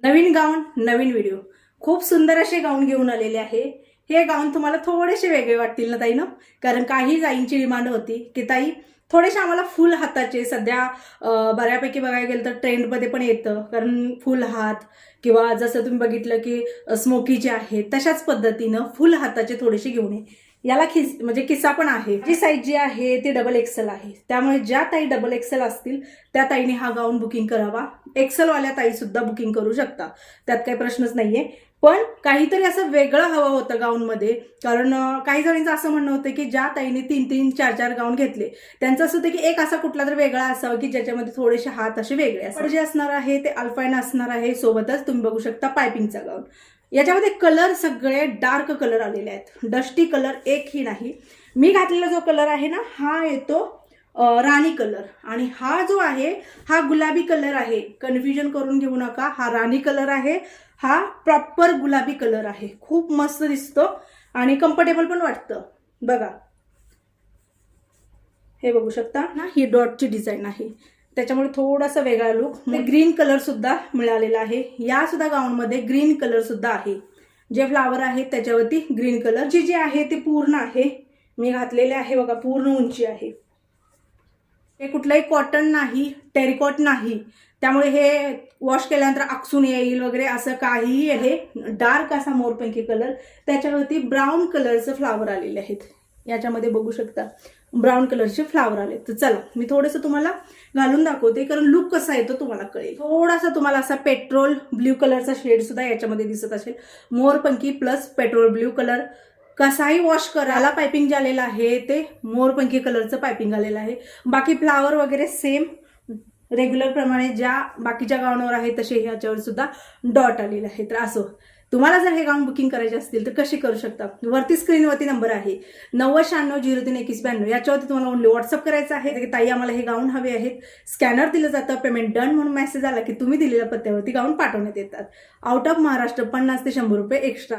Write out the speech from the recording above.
नवीन गाऊन नवीन video. खूप सुंदर असे गाऊन घेऊन आलेले आहे. हे गाऊन तुम्हाला थोडेसे वेगळे वाटतील ना ताई ना, कारण काही ताईंची डिमांड होती की ताई थोडेसे आम्हाला फुल हाताचे, सध्या बऱ्यापैकी बघायला गेलं तर ट्रेंडमध्ये पण येतं, कारण फुल हात किंवा जसं तुम्ही बघितलं की स्मोकी जे आहे तशाच पद्धतीनं फुल हाताचे थोडेसे घेऊन ये. याला म्हणजे किस्सा पण आहे. जी साईज जी आहे ती डबल एक्सेल आहे, त्यामुळे ज्या ताई डबल एक्सेल असतील त्या ताईने हा गाऊन बुकिंग करावा. एक्सेल वाल्या ताई सुद्धा बुकिंग करू शकता, त्यात काही प्रश्नच नाहीये. पण काहीतरी असं वेगळं हवं होतं गाऊनमध्ये, कारण काही जणांचं असं म्हणणं होतं की ज्या ताईने 3-3, 4-4 गाऊन घेतले त्यांचं असं होतं की एक असा कुठला तर वेगळा असावा की ज्याच्यामध्ये थोडेसे हात असे वेगळे असतात. जे असणार आहे ते अल्पाईन असणार आहे, सोबतच तुम्ही बघू शकता पायपिंगचा गाऊन. याच्यामध्ये कलर सगळे डार्क कलर आलेले आहेत, डस्टी कलर एकही नाही. मी घातलेला जो कलर आहे ना हा येतो राणी कलर, आणि हा जो आहे हा गुलाबी कलर आहे. कन्फ्युजन करून घेऊ नका, हा राणी कलर आहे, हा प्रॉपर गुलाबी कलर आहे. खूप मस्त दिसतो आणि कम्फर्टेबल पण वाटतं. बघा, हे बघू शकता ना, ही डॉटची डिझाईन आहे, त्याच्यामुळे थोडासा वेगळा लुक. ग्रीन कलर सुद्धा मिळालेला आहे. या सुद्धा गाऊनमध्ये ग्रीन कलर सुद्धा आहे. जे फ्लावर आहे त्याच्यावरती ग्रीन कलर जी आहे ते पूर्ण आहे. मी घातलेले आहे बघा, पूर्ण उंची आहे. हे कुठलंही कॉटन नाही, टेरिकॉट नाही, त्यामुळे हे वॉश केल्यानंतर आकसून येईल वगैरे असं काहीही. हे डार्क असा मोरपंखी कलर, त्याच्यावरती ब्राऊन कलरचे फ्लावर आलेले आहेत. याच्यामध्ये बघू शकता ब्राऊन कलरचे फ्लावर आले. तर चला मी थोडंसं तुम्हाला घालून दाखवते, कारण लुक कसा येतो तुम्हाला कळेल. थोडासा तुम्हाला असा पेट्रोल ब्ल्यू कलरचा शेड सुद्धा याच्यामध्ये दिसत असेल. मोरपंखी प्लस पेट्रोल ब्ल्यू कलर. कसाही वॉश करायला पायपिंग जे आलेलं आहे ते मोरपंखी कलरचं पायपिंग आलेलं आहे. बाकी फ्लावर वगैरे सेम रेग्युलर प्रमाणे ज्या बाकीच्या गाऊनवर आहे तसे ह्याच्यावर सुद्धा डॉट आलेले आहे. तर असो, तुम्हाला जर हे गाऊन बुकिंग करायचे असतील तर कसे करू शकता. वरती स्क्रीनवरती नंबर आहे 9096032192. याच्यावरती तुम्हाला ओनली व्हॉट्सअप करायचं आहे की ताई आम्हाला हे गाऊन हवे आहेत. स्कॅनर दिलं जातं, पेमेंट डन म्हणून मेसेज आला की तुम्ही दिलेल्या पत्त्यावरती गाऊन पाठवण्यात येतात. आउट ऑफ महाराष्ट्र 50 ते 100 रुपये एक्स्ट्रा.